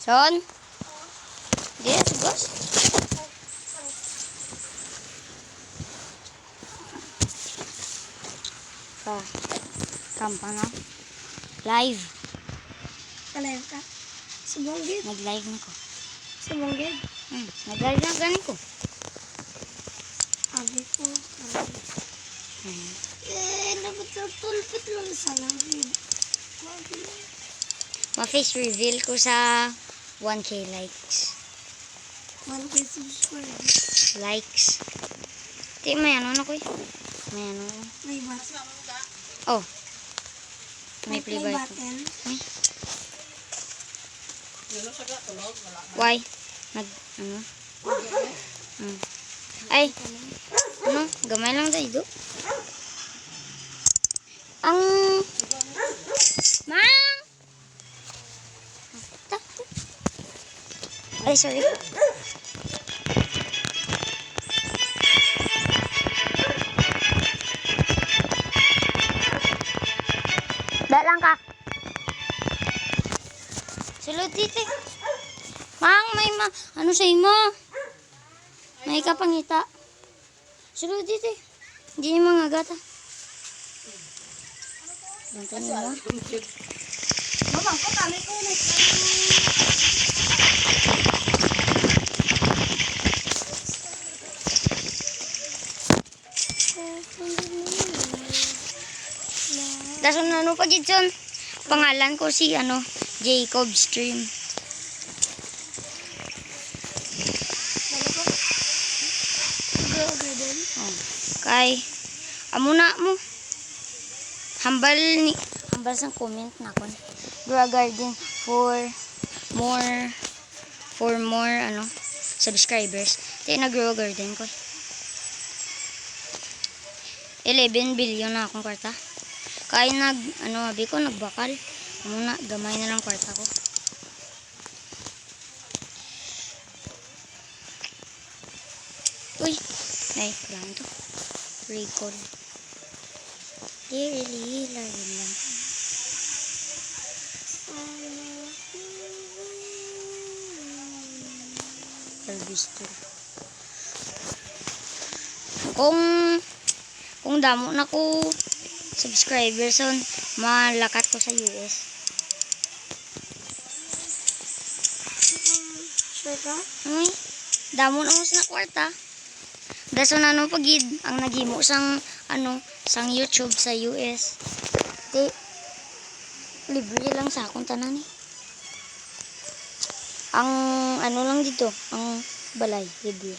Son? Yes, boss. Kampa na. Live. Kalive ka? Subong gid. Nag-live na ko. Subong gid. Nag-live na ganin ko. Abi ko. Nabutulpit lang sa live. Ma-face reveal ko sa 1K likes. 1K subscribers. Likes. Di, may ano na ko eh. May ano. May button. Oh. May play button. button. May. Why? Ano? Ay. Ano? Gamay lang tayo. Ang... Mang! Ay, sorry. Dalang ka. Sulod dito. Mang, may ano sa imo? May kapangita. Sulod dito. Hindi niya mga gata. Bantay niyo mo. Mama, ko kami ko na. Dason ano pa Gidson? Pangalan ko si ano, Jacob Stream. Oh. Kay amo na mo. Hambal sang comment na kon. Grow Garden for more ano subscribers. Tay na Grow Garden ko. 11 billion na akong kwarta. Kaya abi ko nagbakal. Muna gamay na lang kwarta ko. Uy, ay, lang to. Recall. Really, lagin lang. Service kung damo na ko subscribers on malakat ko sa US. Sure ka? Ay, damo na mo sa kwarta. Daso na no pagid ang naghimo sang sang YouTube sa US. Di libre lang sa akong tanan eh. Ang lang dito, ang balay libre.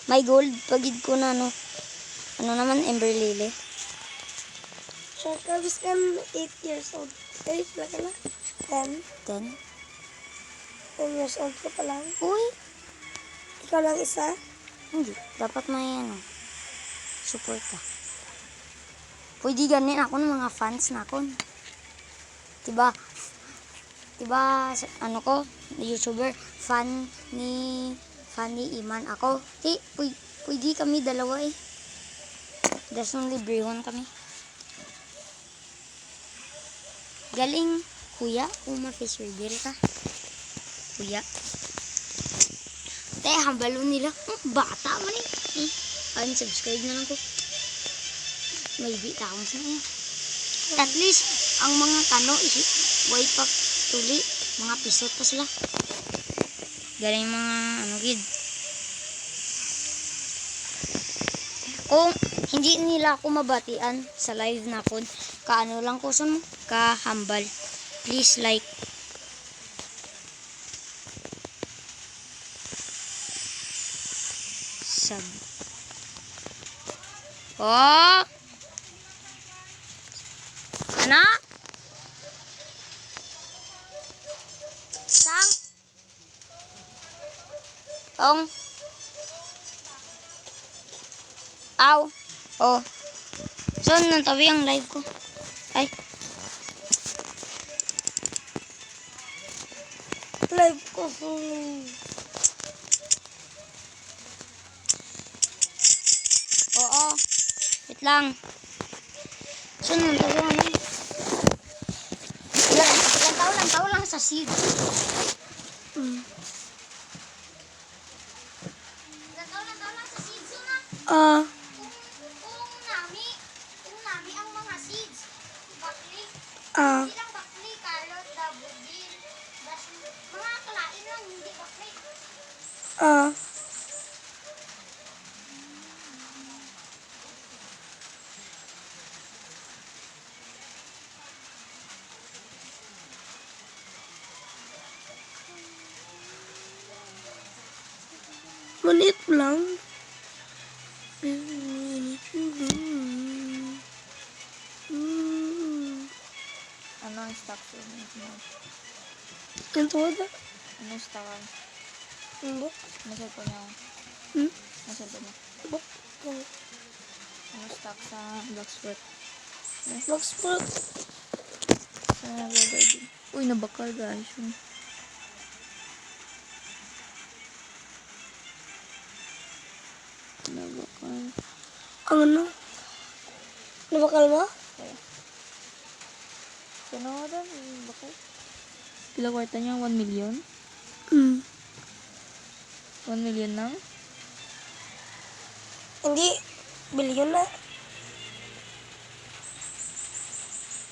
May gold pagid ko na naman Ember Lily. Sure ka, bis ka 8 years old. 8 lang ka na? 10 years old ka pa lang. Uy, Ikaw lang isa? hindi. Dapat may support ka. Pwede ganin ako ng mga fans na ako. Diba ano ko, YouTuber, fan ni Iman ako. Pwede kami dalawa eh. Dasong librehon kami. Galing, kuya, kung ma-face reveal ka. Kuya. Hambalo nila. Bata man eh. Unsubscribe na lang ko. May bita akong sa iyo. At least, ang mga kano, way pa tuli. Mga pisot pa sila. Galing mga gid. Kung hindi nila ako mabatian sa live na pod, kaano lang ko mo, kahambal. Please like. Sub. Oh! Ano? Sang? Ong? Aw? Oh. So, nantabi ang live ko. Ay. Live ko. Oo. Wait lang. So, nantabi ang live. Ilang taon lang sa sa seed. Mm. Nataw na sa seeds na. Ah, Kung nami ang mga seeds, bakli, ah, hindi lang bakli, carrot, bugil, mga kalain lang, hindi bakli. ah. Manit lang. Ano ang stock sa inyo? Ganito ba? Ano ang stock? Hindi. Nasal po niya. Hmm? Nasal po niya. Bak. Ano stock sa Blacksburg? Blacksburg. Sa Garden. Uy, nabakal guys. Nabakal. Ang ano? Nabakal mo? Kaya. Kano doon? Bakal? Pila kwarta niya? 1 million? Hmm. 1 million lang? Hindi. Bilyon na.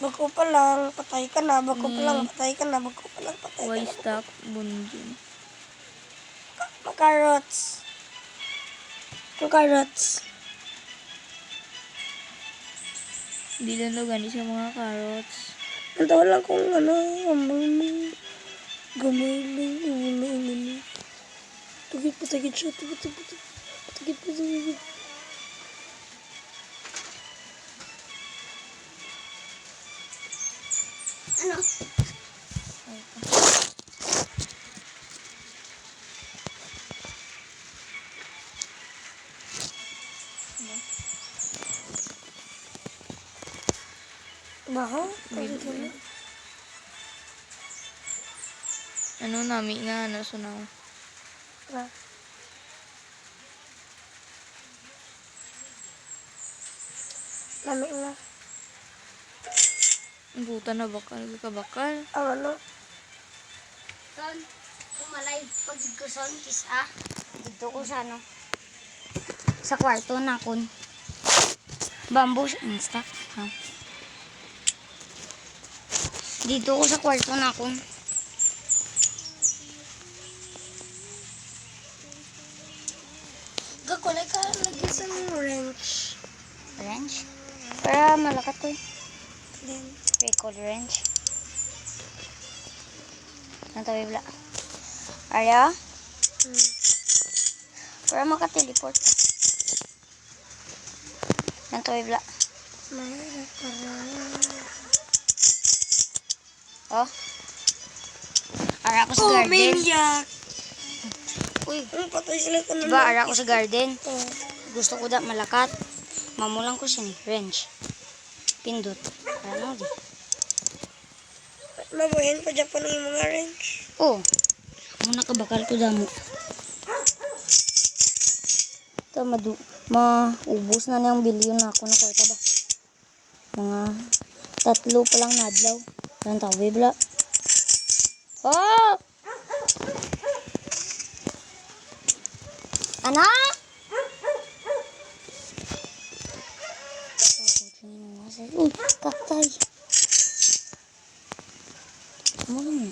Bago pa lang, patay ka na. Bago pa lang, patay ka na. Bago pa lang, patay ka Why na. stock? Bunjin. Carrots. Yung carrots. Hindi lang daw gani sa mga carrots. Ang tawa lang kung ano, gamay lang, ano. Tugit siya, tugit. Ano? Ay, Baho? ano nami nga, ano so na. Lami na. Ang buta na bakal, bakal. Ang ano? Son, kumalay pag ko son, kisa. Dito ko sa ano. Sa kwarto na kun. Bamboo insta. Ha. Dito ko sa kwarto na kun. Gakulay ka, lagi sa wrench. Wrench? Para malakat ko eh. Then, Record wrench. Ano tawag bla? Arya? Para makateleport ka. Ano tawag bla? mahirap para. Oh. Ara ko sa garden. Maniac! Uy, Patay sila ka na. diba ara ko sa garden? Oh. Gusto ko da malakat. Mamulang ko siya ni wrench. Pindot. Ano di? Mabuhin pa dyan pa ng mga wrench. Oh. Muna kabakal ko da mo. Ito, maubos na niyang bilyon na ako na kwarta ba? Mga 3 pa lang nadlaw. Ang tawag bla. Oh! Anak! Uy, kaktay. Ano lang?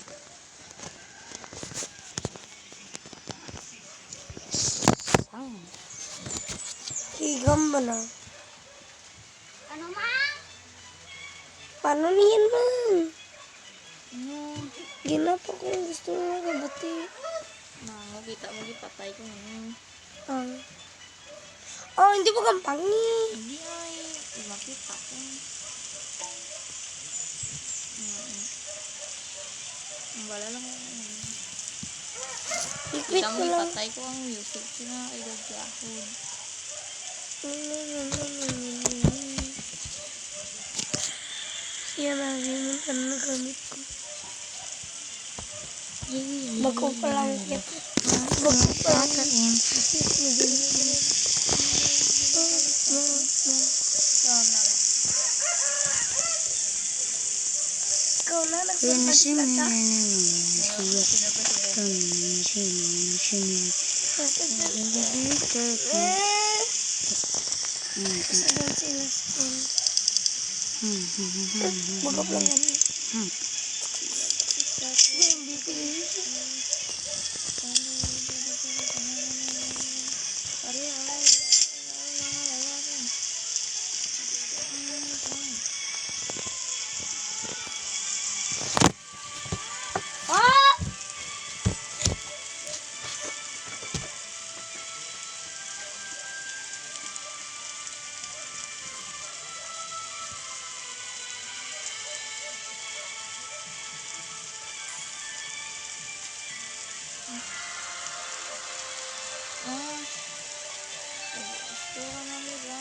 Sang. Higam ba na? Ano ma? Paano niyan man? Ano? Ginapa ko yung gusto mo nakabati. Nango, kita mo gipatay ko ngayon. Oh, hindi mo gampangi. Hindi ay, makita ko. Ang bala lang ako. Ipit Kita ko mo lang. ipatay ko ang music ko na kay Gagyahod. Siya na rin ang nagamit ko. Bago pa lang kita. Bago pa lang. So, na. Ikaw na. nagsulat ka. Kasi doon sila school. Bugap lang kami. Gusto ka na nila.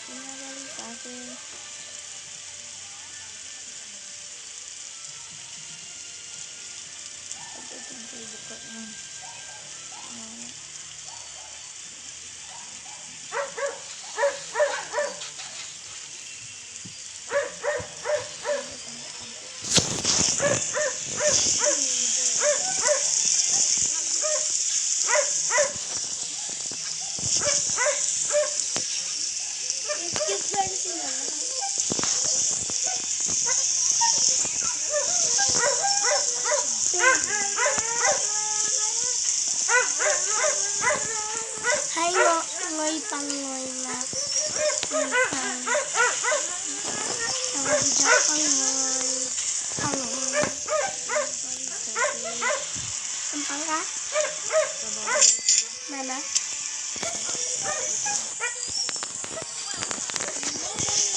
Pinagali sa akin. Pagdating ko yung buka mo. Cute lang sila. Hayo, ngoy pangoy na. Tawag dyan pangoy. Pangoy. Sampang ka? Nana?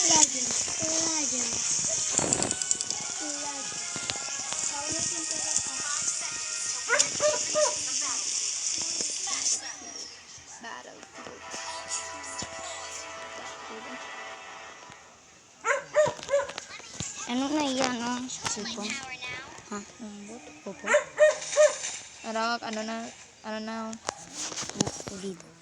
Legends. Legends. Ano na yan, oh? Sipon. Ha? Popo? Ano na, Ulido.